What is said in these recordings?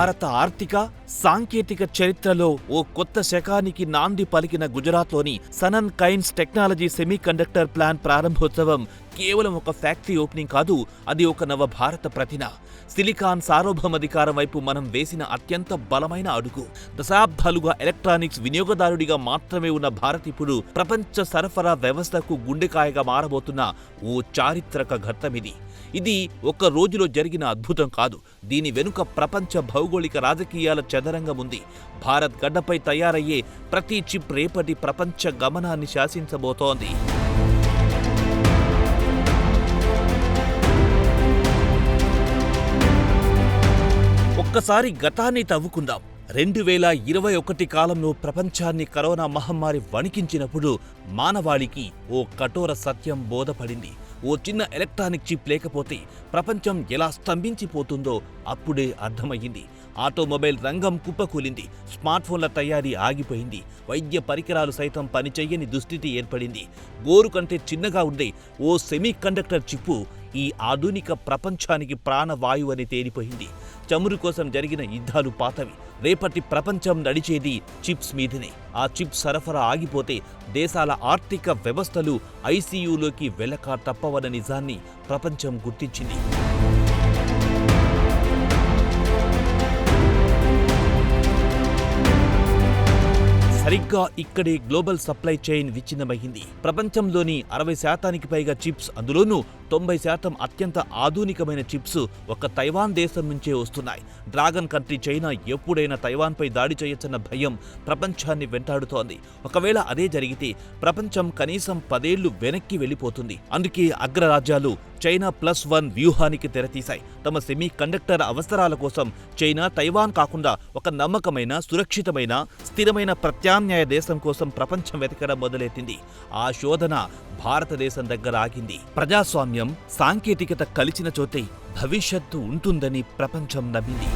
భారత ఆర్థిక సాంకేతిక చరిత్రలో ఓ కొత్త శకానికి నాంది పలికిన గుజరాత్లోని సనన్ కైన్స్ టెక్నాలజీ సెమీకండక్టర్ ప్లాంట్ ప్రారంభోత్సవం కేవలం ఒక ఫ్యాక్టరీ ఓపెనింగ్ కాదు, అది ఒక నవ భారత ప్రతిన. సిలికాన్ సార్వభౌమాధికారం వైపు మనం వేసిన అత్యంత బలమైన అడుగు. దశాబ్దాలుగా ఎలక్ట్రానిక్స్ వినియోగదారుడిగా మాత్రమే ఉన్న భారత్ ఇప్పుడు ప్రపంచ సరఫరా వ్యవస్థకు గుండెకాయగా మారబోతున్న ఓ చారిత్రక ఘట్టమిది. ఇది ఒక్క రోజులో జరిగిన అద్భుతం కాదు. దీని వెనుక ప్రపంచ భౌగోళిక రాజకీయాల చదరంగం ఉంది. భారత్ గడ్డపై తయారయ్యే ప్రతి చిప్ రేపటి ప్రపంచ గమనాన్ని శాసించబోతోంది. ఒక్కసారి గతాన్ని తవ్వుకుందాం. 2021 కాలంలో ప్రపంచాన్ని కరోనా మహమ్మారి వణికించినప్పుడు మానవాళికి ఓ కఠోర సత్యం బోధపడింది. ఓ చిన్న ఎలక్ట్రానిక్ చిప్ లేకపోతే ప్రపంచం ఎలా స్తంభించిపోతుందో అప్పుడే అర్థమయ్యింది. ఆటోమొబైల్ రంగం కుప్పకూలింది. స్మార్ట్ఫోన్ల తయారీ ఆగిపోయింది. వైద్య పరికరాలు సైతం పనిచెయ్యని దుస్థితి ఏర్పడింది. గోరు కంటే చిన్నగా ఉండే ఓ సెమీకండక్టర్ చిప్పు ఈ ఆధునిక ప్రపంచానికి ప్రాణవాయువు అని తేలిపోయింది. చమురు కోసం జరిగిన యుద్ధాలు పాతవి. రేపటి ప్రపంచం నడిచేది చిప్స్ మీదనే. ఆ చిప్ సరఫరా ఆగిపోతే దేశాల ఆర్థిక వ్యవస్థలు ఐసీయూలోకి వెళ్ళక తప్పవన్న నిజాన్ని ప్రపంచం గుర్తించింది. సరిగ్గా ఇక్కడే గ్లోబల్ సప్లై చైన్ విచ్ఛిన్నమైంది. ప్రపంచంలోని 60% పైగా చిప్స్, అందులోనూ 90% అత్యంత ఆధునికమైన చిప్స్ ఒక తైవాన్ దేశం నుంచే వస్తున్నాయి. డ్రాగన్ కంట్రీ చైనా ఎప్పుడైనా తైవాన్పై దాడి చేయొచ్చన్న భయం ప్రపంచాన్ని వెంటాడుతోంది. ఒకవేళ అదే జరిగితే ప్రపంచం కనీసం 10 ఏళ్లు వెనక్కి వెళ్ళిపోతుంది. అందుకే అగ్రరాజ్యాలు చైనా +1 వ్యూహానికి తెరతీశాయి. తమ సెమీ కండక్టర్ అవసరాల కోసం చైనా తైవాన్ కాకుండా ఒక నమ్మకమైన, సురక్షితమైన, స్థిరమైన ప్రత్యామ్నాయ దేశం కోసం ప్రపంచం వెతకడం మొదలెట్టింది. ఆ శోధన భారతదేశం దగ్గర ఆగింది. ప్రజాస్వామ్యం, సాంకేతికత కలిసిన చోటే భవిష్యత్తు ఉంటుందని ప్రపంచం నమ్మింది.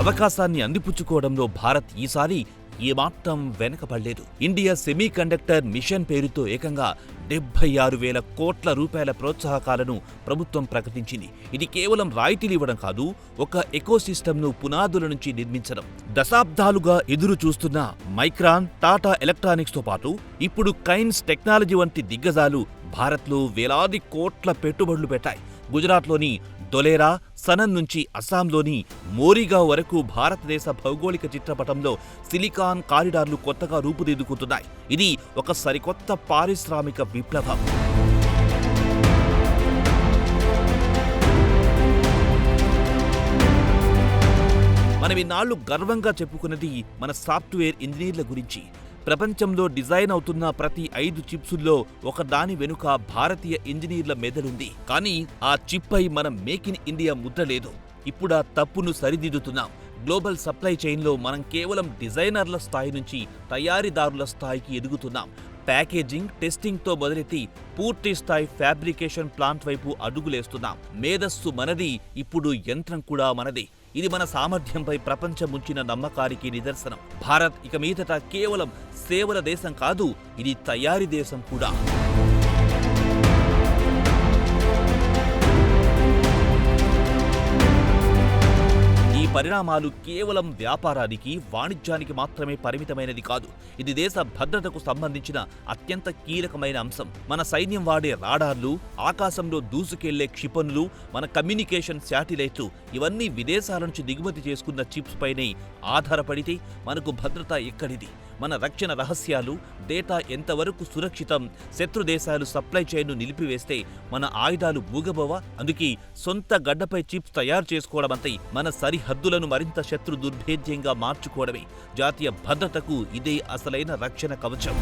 అవకాశాన్ని అందిపుచ్చుకోవడంలో భారత్ ఈసారి ఏమాత్రం వెనకపడలేదు. ఇండియా సెమీకండక్టర్ మిషన్ పేరుతో ఏకంగా 76,000 కోట్ల రూపాయల ప్రోత్సాహకాలను ప్రభుత్వం ప్రకటించింది. ఇది కేవలం రాయితీలు ఇవ్వడం కాదు, ఒక ఎకోసిస్టమ్ను పునాదుల నుంచి నిర్మించడం. దశాబ్దాలుగా ఎదురు చూస్తున్న మైక్రాన్, టాటా ఎలక్ట్రానిక్స్తో పాటు ఇప్పుడు కైన్స్ టెక్నాలజీ వంటి దిగ్గజాలు భారత్లో వేలాది కోట్ల పెట్టుబడులు పెట్టాయి. గుజరాత్లోని దొలేరా, సనన్ నుంచి అస్సాంలోని మోరిగావ్ వరకు భారతదేశ భౌగోళిక చిత్రపటంలో సిలికాన్ కారిడార్లు కొత్తగా రూపుదిద్దుకుంటున్నాయి. ఇది ఒక సరికొత్త పారిశ్రామిక విప్లవం. మనం ఇన్నాళ్లు గర్వంగా చెప్పుకున్నది మన సాఫ్ట్వేర్ ఇంజనీర్ల గురించి. ప్రపంచంలో డిజైన్ అవుతున్న ప్రతి 5 చిప్సుల్లో ఒక దాని వెనుక భారతీయ ఇంజనీర్ల మెదడుంది. కానీ ఆ చిప్ పై మనం మేక్ ఇన్ ఇండియా ముద్ర లేదు. ఇప్పుడు ఆ తప్పును సరిదిద్దుతున్నాం. గ్లోబల్ సప్లై చైన్లో మనం కేవలం డిజైనర్ల స్థాయి నుంచి తయారీదారుల స్థాయికి ఎదుగుతున్నాం. ప్యాకేజింగ్, టెస్టింగ్తో మొదలెట్టి పూర్తి స్థాయి ఫ్యాబ్రికేషన్ ప్లాంట్ వైపు అడుగులేస్తున్నాం. మేధస్సు మనది, ఇప్పుడు యంత్రం కూడా మనది. ఇది మన సామర్థ్యంపై ప్రపంచం ఉంచిన నమ్మకానికి నిదర్శనం. భారత్ ఇక మీదట కేవలం సేవల దేశం కాదు, ఇది తయారీ దేశం కూడా. ఈ పరిణామాలు కేవలం వ్యాపారానికి, వాణిజ్యానికి మాత్రమే పరిమితమైనది కాదు. ఇది దేశ భద్రతకు సంబంధించిన అత్యంత కీలకమైన అంశం. మన సైన్యం వాడే రాడార్లు, ఆకాశంలో దూసుకెళ్లే క్షిపణులు, మన కమ్యూనికేషన్ శాటిలైట్లు ఇవన్నీ విదేశాల నుంచి దిగుమతి చేసుకున్న చిప్స్ పైనే ఆధారపడితే మనకు భద్రత ఎక్కడిది? మన రక్షణ రహస్యాలు, డేటా ఎంతవరకు సురక్షితం? శత్రు దేశాలు సప్లై చైన్ను నిలిపివేస్తే మన ఆయుధాలు మూగబోవా? అందుకే సొంత గడ్డపై చిప్స్ తయారు చేసుకోవడమంతే మన సరిహద్దులను మరింత శత్రు దుర్భేద్యంగా మార్చుకోవడమే. జాతీయ భద్రతకు ఇదే అసలైన రక్షణ కవచం.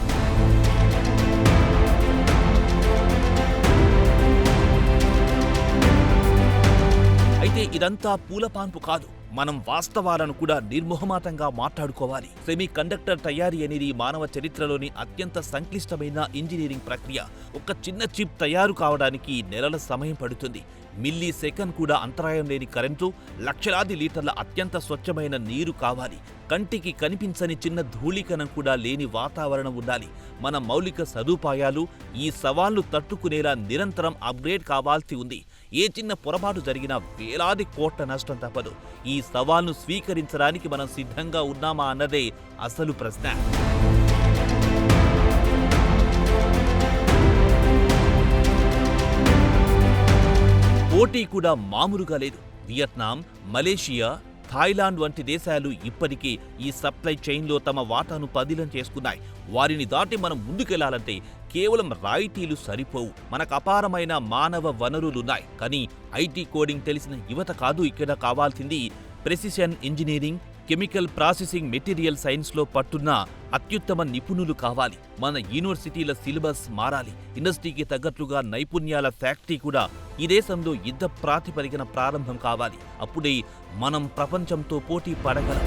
అయితే ఇదంతా పూలపాన్పు కాదు. మనం వాస్తవాలను కూడా నిర్మోహమాటంగా మాట్లాడుకోవాలి. సెమీ కండక్టర్ తయారీ అనేది మానవ చరిత్రలోని అత్యంత సంక్లిష్టమైన ఇంజనీరింగ్ ప్రక్రియ. ఒక చిన్న చిప్ తయారు కావడానికి నెలల సమయం పడుతుంది. మిల్లీ సెకండ్ కూడా అంతరాయం లేని కరెంటు, లక్షలాది లీటర్ల అత్యంత స్వచ్ఛమైన నీరు కావాలి. కంటికి కనిపించని చిన్న ధూళికణం కూడా లేని వాతావరణం ఉండాలి. మన మౌలిక సదుపాయాలు ఈ సవాళ్లు తట్టుకునేలా నిరంతరం అప్గ్రేడ్ కావాల్సి ఉంది. ఏ చిన్న పొరపాటు జరిగినా వేలాది కోట్ల నష్టం తప్పదు. ఈ సవాల్ను స్వీకరించడానికి మనం సిద్ధంగా ఉన్నామా అన్నదే అసలు ప్రశ్న. పోటీ కూడా మామూలుగా లేదు. వియత్నాం, మలేషియా, థాయిలాండ్ వంటి దేశాలు ఇప్పటికే ఈ సప్లై చైన్లో తమ వాటాను పదిలం చేసుకున్నాయి. వారిని దాటి మనం ముందుకెళ్లాలంటే కేవలం రాయితీలు సరిపోవు. మనకు అపారమైన మానవ వనరులున్నాయి. కానీ ఐటీ కోడింగ్ తెలిసిన యువత కాదు ఇక్కడ కావాల్సింది. Precision engineering, chemical processing, material సైన్స్లో పట్టున్న అత్యుత్తమ నిపుణులు కావాలి. మన యూనివర్సిటీల సిలబస్ మారాలి. ఇండస్ట్రీకి తగ్గట్లుగా నైపుణ్యాల ఫ్యాక్టరీ కూడా ఈ దేశంలో యుద్ధ ప్రాతిపదికన ప్రారంభం కావాలి. అప్పుడే మనం ప్రపంచంతో పోటీ పడగలం.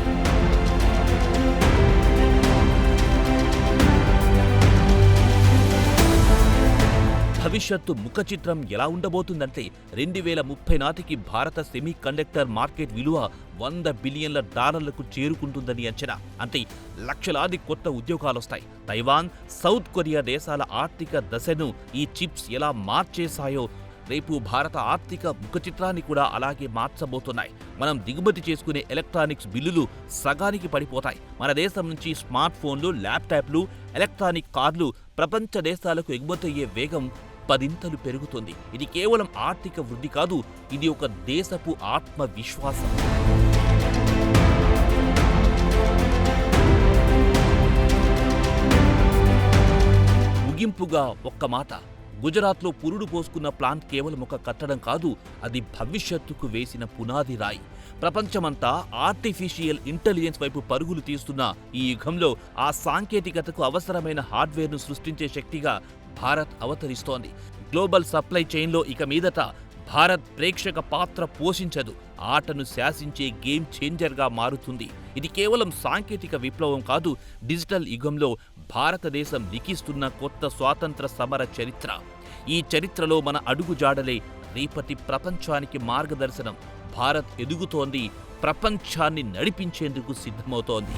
భవిష్యత్తు ముఖ చిత్రం ఎలా ఉండబోతుందంటే 2030 నాటికి భారత సెమీ కండక్టర్ మార్కెట్ విలువ $100 బిలియన్ల చేరుకుంటుందని అంచనా. అంటే లక్షలాది కొత్త ఉద్యోగాలొస్తాయి. తైవాన్, సౌత్ కొరియా దేశాల ఆర్థిక దశను ఈ చిప్స్ ఎలా మార్చేశాయో రేపు భారత ఆర్థిక ముఖ చిత్రాన్ని కూడా అలాగే మార్చబోతున్నాయి. మనం దిగుమతి చేసుకునే ఎలక్ట్రానిక్స్ బిల్లులు సగానికి పడిపోతాయి. మన దేశం నుంచి స్మార్ట్ ఫోన్లు, ల్యాప్టాప్లు, ఎలక్ట్రానిక్ కార్లు ప్రపంచ దేశాలకు ఎగుమతయ్యే వేగం 10 పెరుగుతుంది. ఇది కేవలం ఆర్థిక వృద్ధి కాదు, ఇది ఒక దేశపు ఆత్మవిశ్వాసం. ముగింపుగా ఒక్క మాట. గుజరాత్లో పురుడు పోసుకున్న ప్లాంట్ కేవలం ఒక కట్టడం కాదు, అది భవిష్యత్తుకు వేసిన పునాది రాయి. ప్రపంచమంతా ఆర్టిఫిషియల్ ఇంటెలిజెన్స్ వైపు పరుగులు తీస్తున్న ఈ యుగంలో ఆ సాంకేతికతకు అవసరమైన హార్డ్వేర్ను సృష్టించే శక్తిగా భారత్ అవతరిస్తోంది. గ్లోబల్ సప్లై చైన్లో ఇక మీదట భారత్ ప్రేక్షక పాత్ర పోషించదు, ఆటను శాసించే గేమ్ చేంజర్గా మారుతుంది. ఇది కేవలం సాంకేతిక విప్లవం కాదు, డిజిటల్ యుగంలో భారతదేశం లిఖిస్తున్న కొత్త స్వాతంత్ర సమర చరిత్ర. ఈ చరిత్రలో మన అడుగుజాడలే రేపటి ప్రపంచానికి మార్గదర్శనం. భారత్ ఎదుగుతోంది, ప్రపంచాన్ని నడిపించేందుకు సిద్ధమవుతోంది.